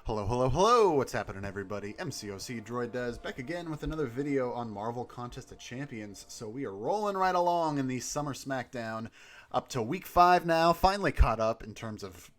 Hello, hello, hello! What's happening, everybody? MCOC Droid does back again with another video on Marvel Contest of Champions. So we are rolling right along in the Summer Smackdown up to week 5 now. Finally caught up in terms of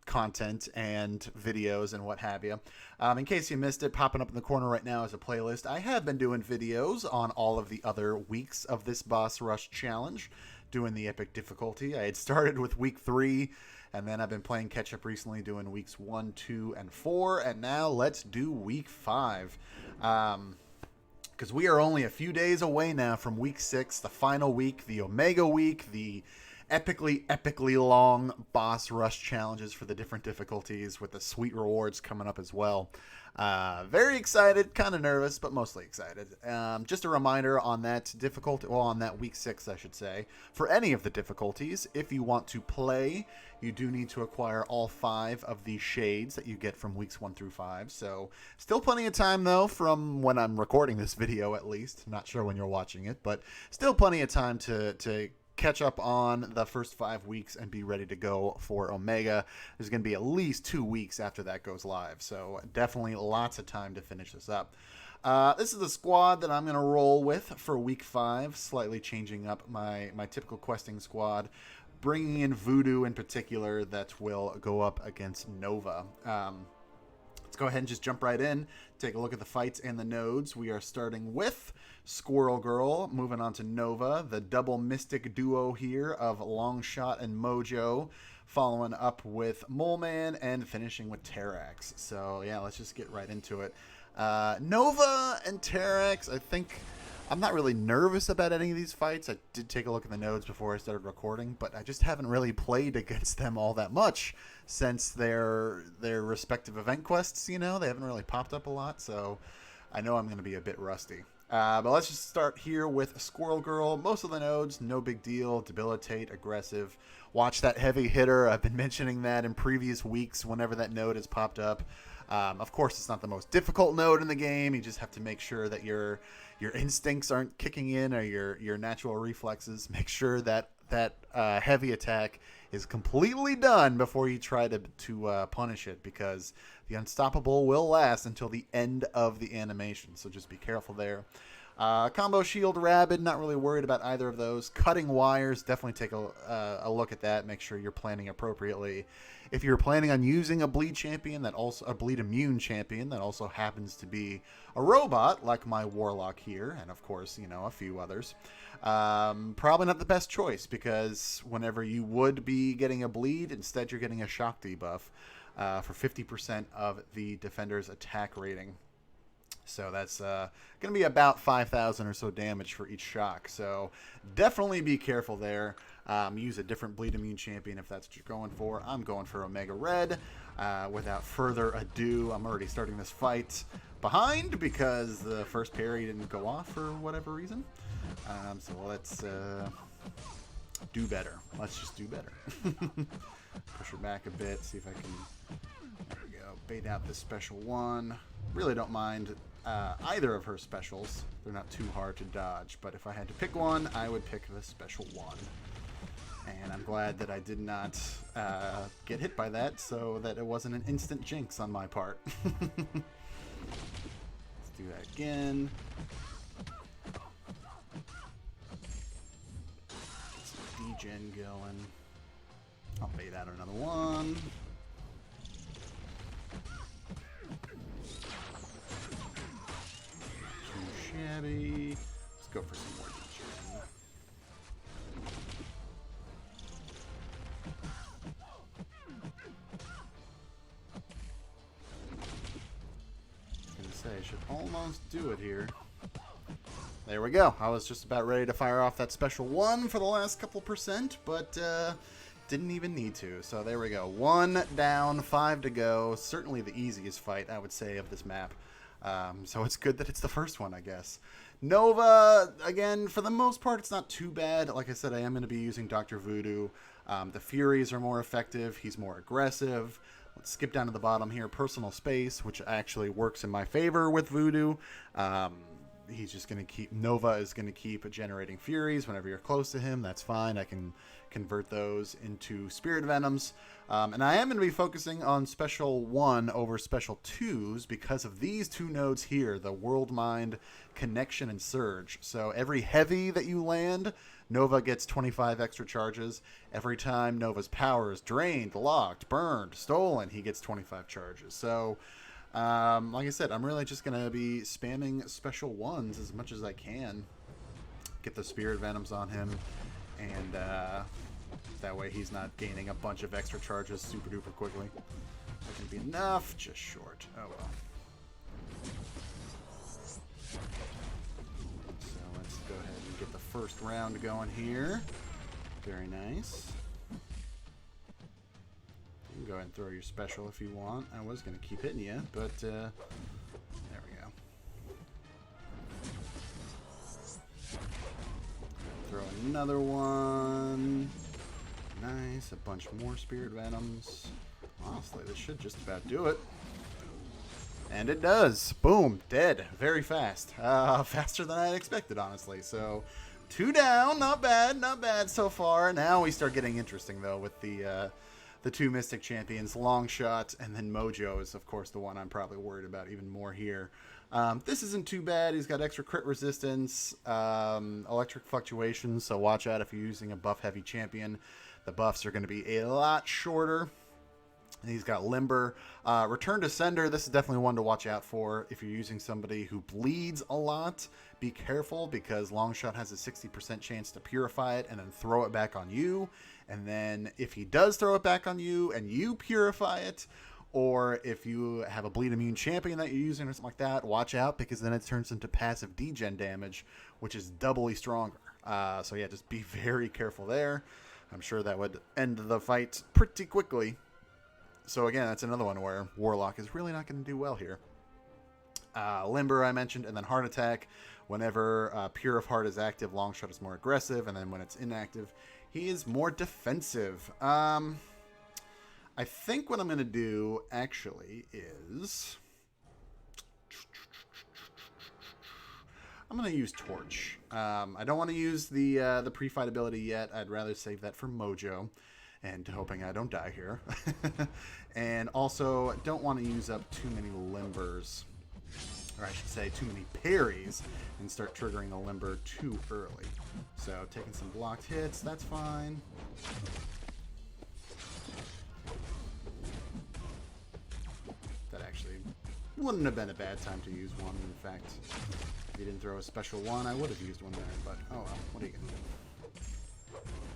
content and videos and what have you. In case you missed it, popping up in the corner right now is a playlist. I have been doing videos on all of the other weeks of this Boss Rush Challenge, doing the epic difficulty. I had started with week 3. And then I've been playing catch-up recently, doing weeks 1, 2, and 4. And now let's do week 5. Because we are only a few days away now from week 6, the final week, the Omega week, the epically long boss rush challenges for the different difficulties with the sweet rewards coming up as well. Very excited, kind of nervous, but mostly excited. Just a reminder on that difficulty, well, on that week 6, I should say, for any of the difficulties, if you want to play, you do need to acquire all 5 of the shades that you get from weeks 1 through 5. So still plenty of time, though, from when I'm recording this video, at least. Not sure when you're watching it, but still plenty of time to catch up on the first 5 weeks and be ready to go for Omega. There's going to be at least 2 weeks after that goes live, so definitely lots of time to finish this up. This is the squad that I'm going to roll with for week 5, slightly changing up my typical questing squad, bringing in Voodoo in particular that will go up against Nova. Let's go ahead and just jump right in, take a look at the fights and the nodes. We are starting with Squirrel Girl, moving on to Nova, the double mystic duo here of Longshot and Mojo, following up with Mole Man, and finishing with Terrax. So yeah, let's just get right into it. Nova and Terrax, I think I'm not really nervous about any of these fights. I did take a look at the nodes before I started recording, but I just haven't really played against them all that much since their respective event quests, you know? They haven't really popped up a lot, so I know I'm going to be a bit rusty. But let's just start here with Squirrel Girl. Most of the nodes, no big deal. Debilitate, aggressive. Watch that heavy hitter. I've been mentioning that in previous weeks whenever that node has popped up. Of course, it's not the most difficult node in the game. You just have to make sure that your instincts aren't kicking in, or your natural reflexes. Make sure that heavy attack is completely done before you try to punish it, because the unstoppable will last until the end of the animation. So just be careful there. Combo Shield Rabid, not really worried about either of those. Cutting Wires, definitely take a look at that. Make sure you're planning appropriately. If you're planning on using a bleed champion, a bleed immune champion that also happens to be a robot, like my Warlock here, and of course, you know, a few others, probably not the best choice, because whenever you would be getting a bleed, instead you're getting a shock debuff for 50% of the defender's attack rating. So that's going to be about 5,000 or so damage for each shock. So definitely be careful there. Use a different bleed immune champion if that's what you're going for. I'm going for Omega Red. Without further ado, I'm already starting this fight behind because the first parry didn't go off for whatever reason. So let's do better. Let's just do better. Push her back a bit, see if I can, there we go, bait out this special one. Really don't mind either of her specials. They're not too hard to dodge, but if I had to pick one, I would pick the special one. And I'm glad that I did not get hit by that, so that it wasn't an instant jinx on my part. Let's do that again. Get some degen going. I'll bait out another one. Shabby. Let's go for some more degen. I was gonna say I should almost do it here. There we go. I was just about ready to fire off that special one for the last couple percent, but didn't even need to. So there we go. 1 down, 5 to go. Certainly the easiest fight, I would say, of this map. So it's good that it's the first one, I guess. Nova, again, for the most part, it's not too bad. Like I said, I am going to be using Dr. Voodoo. The Furies are more effective. He's more aggressive. Let's skip down to the bottom here. Personal Space, which actually works in my favor with Voodoo. He's just going to keep, Nova is going to keep generating Furies whenever you're close to him. That's fine. I can convert those into Spirit Venoms. And I am going to be focusing on Special 1 over Special 2s because of these two nodes here, the World Mind, Connection, and Surge. So every heavy that you land, Nova gets 25 extra charges. Every time Nova's power is drained, locked, burned, stolen, he gets 25 charges. So, like I said, I'm really just going to be spamming Special 1s as much as I can. Get the Spirit Venoms on him, and that way he's not gaining a bunch of extra charges super duper quickly. That can be enough, just short. Oh well. So let's go ahead and get the first round going here. Very nice. You can go ahead and throw your special if you want. I was going to keep hitting you, but there we go. Throw another one. Nice. A bunch more Spirit Venoms. Honestly, this should just about do it. And it does. Boom. Dead. Very fast. Faster than I had expected, honestly. So, 2 down. Not bad. Not bad so far. Now we start getting interesting, though, with the two Mystic Champions, Longshot, and then Mojo is, of course, the one I'm probably worried about even more here. This isn't too bad. He's got extra crit resistance, electric fluctuations, so watch out if you're using a buff-heavy champion. The buffs are going to be a lot shorter. And he's got Limber. Return to Sender, this is definitely one to watch out for. If you're using somebody who bleeds a lot, be careful because Longshot has a 60% chance to purify it and then throw it back on you. And then if he does throw it back on you and you purify it, or if you have a bleed immune champion that you're using or something like that, watch out because then it turns into passive degen damage, which is doubly stronger. So yeah, just be very careful there. I'm sure that would end the fight pretty quickly. So again, that's another one where Warlock is really not going to do well here. Limber I mentioned, and then Heart Attack. Whenever Pure of Heart is active, Longshot is more aggressive, and then when it's inactive, he is more defensive. I think what I'm going to do, actually, is I'm going to use Torch. I don't want to use the pre-fight ability yet. I'd rather save that for Mojo, and hoping I don't die here. And also, don't want to use up too many Limbers, or I should say too many parries, and start triggering the Limber too early. So, taking some blocked hits, that's fine. That actually wouldn't have been a bad time to use one. In fact, if you didn't throw a special one, I would have used one there, but oh well, what are you going to do?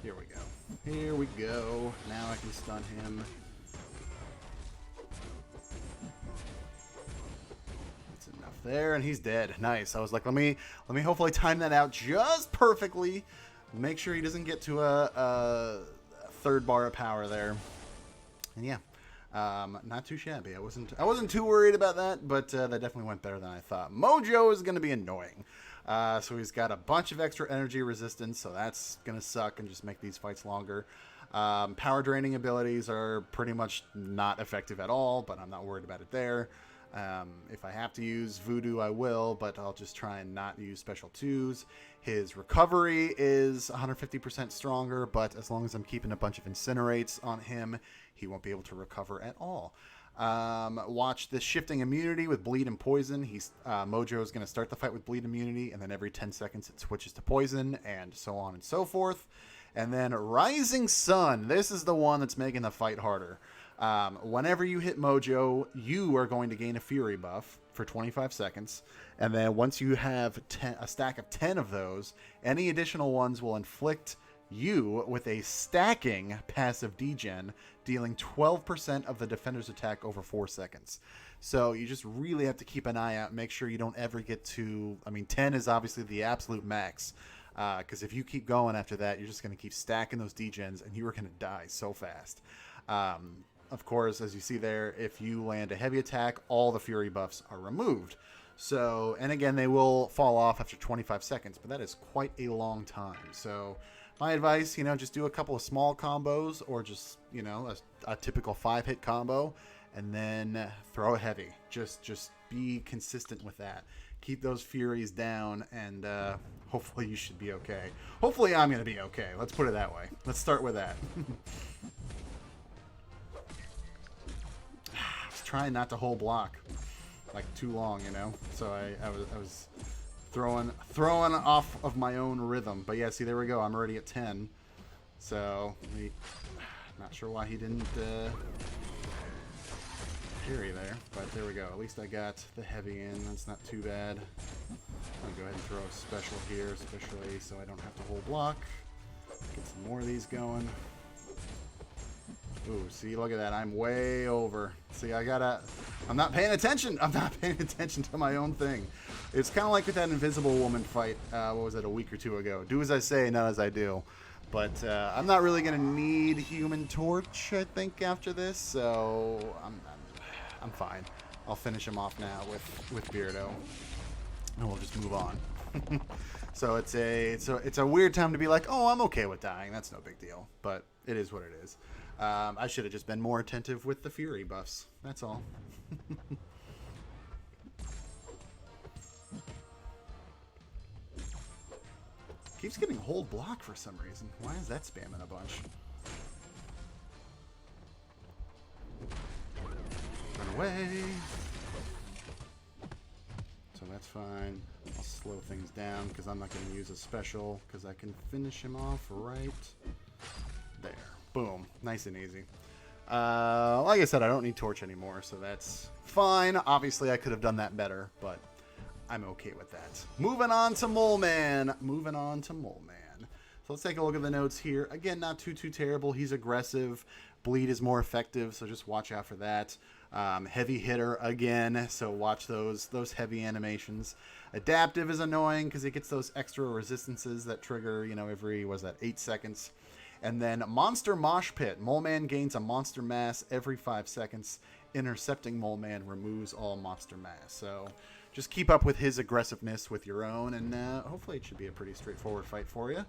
Here we go. Here we go. Now I can stun him. That's enough there, and he's dead. Nice. I was like, let me hopefully time that out just perfectly. Make sure he doesn't get to a third bar of power there. And yeah. Not too shabby. I wasn't too worried about that, but that definitely went better than I thought. Mojo is going to be annoying. So he's got a bunch of extra energy resistance, so that's going to suck and just make these fights longer. Power draining abilities are pretty much not effective at all, but I'm not worried about it there. If I have to use Voodoo, I will, but I'll just try and not use Special 2s. His recovery is 150% stronger, but as long as I'm keeping a bunch of Incinerates on him, he won't be able to recover at all. Watch this shifting immunity with Bleed and Poison. Mojo is going to start the fight with Bleed immunity, and then every 10 seconds it switches to Poison, and so on and so forth. And then Rising Sun. This is the one that's making the fight harder. Whenever you hit Mojo, you are going to gain a Fury buff for 25 seconds. And then once you have a stack of 10 of those, any additional ones will inflict you with a stacking passive degen, dealing 12% of the defender's attack over 4 seconds. So you just really have to keep an eye out and make sure you don't ever get to... I mean, 10 is obviously the absolute max. Because if you keep going after that, you're just going to keep stacking those degens, and you are going to die so fast. Of course, as you see there, if you land a heavy attack, all the Fury buffs are removed. So, and again, they will fall off after 25 seconds, but that is quite a long time. So, my advice, just do a couple of small combos, or just, a typical 5-hit combo, and then throw a heavy. Just be consistent with that. keep those Furies down, and hopefully you should be okay. Hopefully I'm going to be okay. Let's put it that way. Let's start with that. I was trying not to hold block like too long, you know. So I was throwing off of my own rhythm. But yeah, see, there we go. I'm already at 10. So not sure why he didn't parry there, but there we go. At least I got the heavy in. That's not too bad. I'm gonna go ahead and throw a special here, especially so I don't have to hold block. Get some more of these going. Ooh, see, look at that. I'm way over. See, I'm not paying attention. I'm not paying attention to my own thing. It's kind of like with that Invisible Woman fight, what was it, a week or two ago. Do as I say, not as I do. But I'm not really going to need Human Torch, I think, after this. So I'm fine. I'll finish him off now with Beardo. And we'll just move on. So it's a weird time to be like, oh, I'm okay with dying. That's no big deal. But it is what it is. I should have just been more attentive with the Fury buffs. That's all. Keeps getting hold block for some reason. Why is that spamming a bunch? Run away. So that's fine. I'll slow things down because I'm not going to use a special because I can finish him off right there. Boom. Nice and easy. Like I said, I don't need Torch anymore, so that's fine. Obviously, I could have done that better, but I'm okay with that. Moving on to Mole Man. Moving on to Mole Man. So let's take a look at the notes here. Again, not too terrible. He's aggressive. Bleed is more effective, so just watch out for that. Heavy hitter again, so watch those heavy animations. Adaptive is annoying because it gets those extra resistances that trigger, you know, every, was that 8 seconds. And then Monster Mosh Pit. Mole Man gains a monster mass every 5 seconds. Intercepting Mole Man removes all monster mass. So just keep up with his aggressiveness with your own, and hopefully it should be a pretty straightforward fight for you.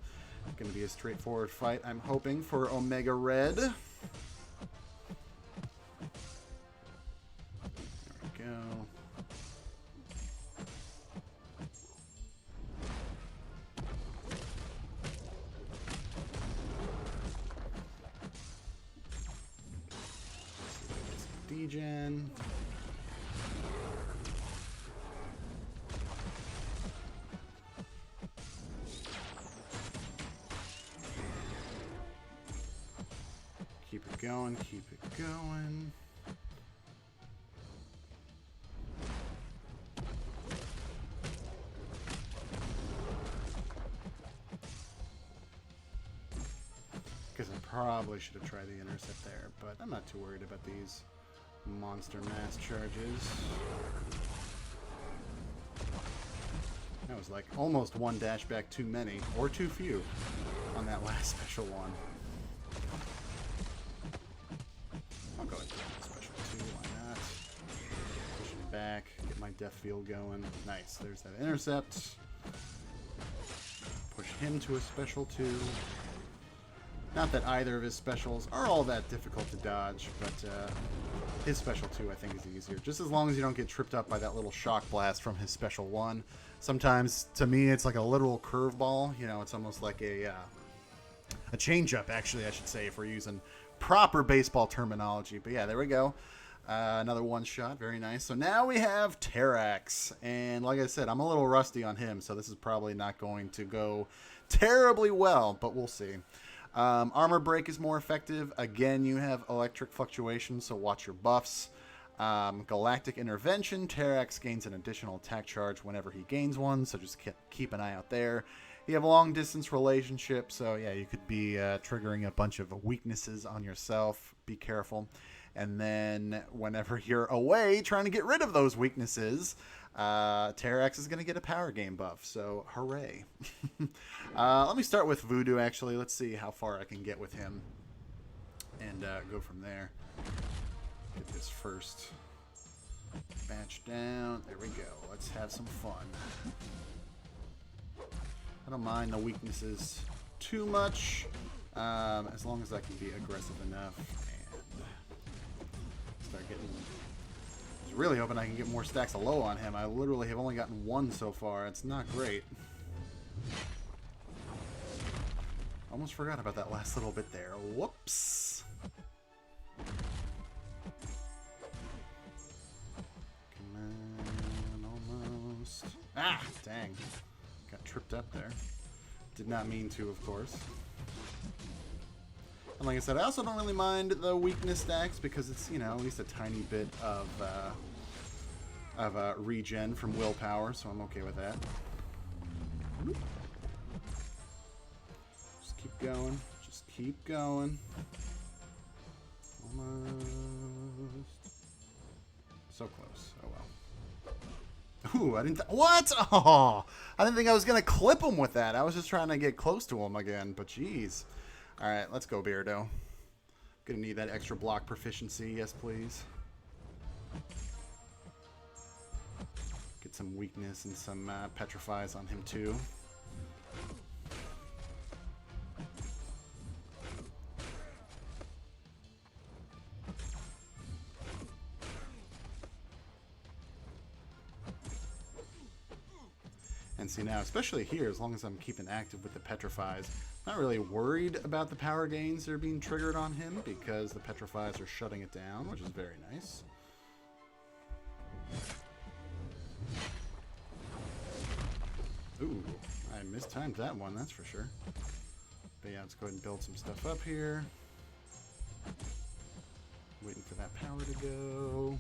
It's going to be a straightforward fight, I'm hoping, for Omega Red. There we go. Degen. Keep it going, keep it going. Because I probably should have tried the intercept there, but I'm not too worried about these monster mass charges. That was like almost one dash back too many, or too few, on that last special one. I'll go ahead and do special too, why not? Push him back, get my death field going. Nice, there's that intercept. Push him to a special too. Not that either of his specials are all that difficult to dodge, but his special 2 I think is easier. Just as long as you don't get tripped up by that little shock blast from his special 1. Sometimes, to me, it's like a literal curveball. You know, it's almost like a change-up, actually, I should say, if we're using proper baseball terminology. But yeah, there we go. Another one shot. Very nice. So now we have Terrax. And like I said, I'm a little rusty on him, so this is probably not going to go terribly well, but we'll see. Armor break is more effective. Again, you have electric fluctuation, so watch your buffs. Galactic intervention. Terrax gains an additional attack charge whenever he gains one, so just keep an eye out there. You have a long distance relationship, so yeah, you could be triggering a bunch of weaknesses on yourself. Be careful. And then whenever you're away trying to get rid of those weaknesses, Terrax is going to get a power game buff, so hooray. Let me start with Voodoo, actually. Let's see how far I can get with him and go from there. Get this first batch down. There we go. Let's have some fun. I don't mind the weaknesses too much, as long as I can be aggressive enough and start getting Really hoping I can get more stacks of low on him. I literally have only gotten one so far. It's not great. Almost forgot about that last little bit there. Whoops. Come on, almost. Ah, dang. Got tripped up there. Did not mean to, of course. And like I said, I also don't really mind the weakness stacks because it's, you know, at least a tiny bit of regen from willpower, so I'm okay with that. Just keep going. Just keep going. Almost. So close. Oh well. Ooh, I didn't... What? Oh! I didn't think I was going to clip him with that. I was just trying to get close to him again, but jeez. Alright, let's go, Beardo. Gonna need that extra block proficiency. Yes, please. Get some weakness and some petrifies on him, too. And see now, especially here, as long as I'm keeping active with the petrifies, not really worried about the power gains that are being triggered on him because the petrifies are shutting it down, which is very nice. Ooh, I mistimed that one, that's for sure. But yeah, let's go ahead and build some stuff up here. Waiting for that power to go.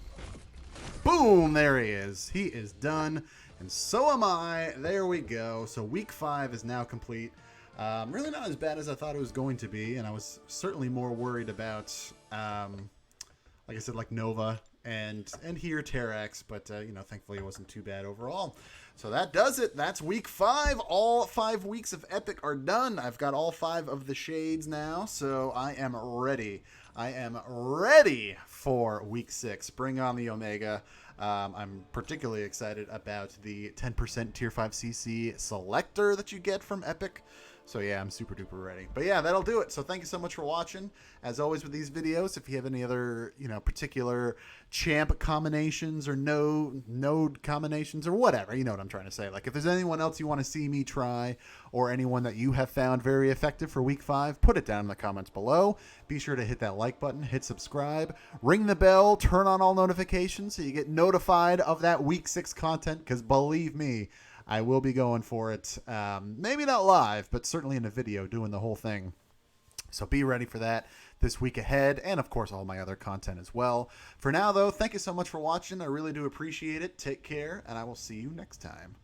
Boom! There he is. He is done. And so am I. There we go. So week 5 is now complete. Really not as bad as I thought it was going to be. And I was certainly more worried about, like I said, like Nova and here Terrax. But, you know, thankfully it wasn't too bad overall. So that does it. That's week 5. All 5 weeks of Epic are done. I've got all 5 of the shades now. So I am ready. I am ready for week 6. Bring on the Omega. I'm particularly excited about the 10% tier 5 CC selector that you get from Epic. So yeah, I'm super duper ready. But yeah, that'll do it. So thank you so much for watching. As always with these videos, if you have any other, you know, particular champ combinations or node combinations or whatever, you know what I'm trying to say. Like if there's anyone else you want to see me try or anyone that you have found very effective for week 5, put it down in the comments below. Be sure to hit that like button, hit subscribe, ring the bell, turn on all notifications so you get notified of that week 6 content, because believe me, I will be going for it. Maybe not live, but certainly in a video doing the whole thing. So be ready for that this week ahead, and of course all my other content as well. For now though, thank you so much for watching. I really do appreciate it. Take care, and I will see you next time.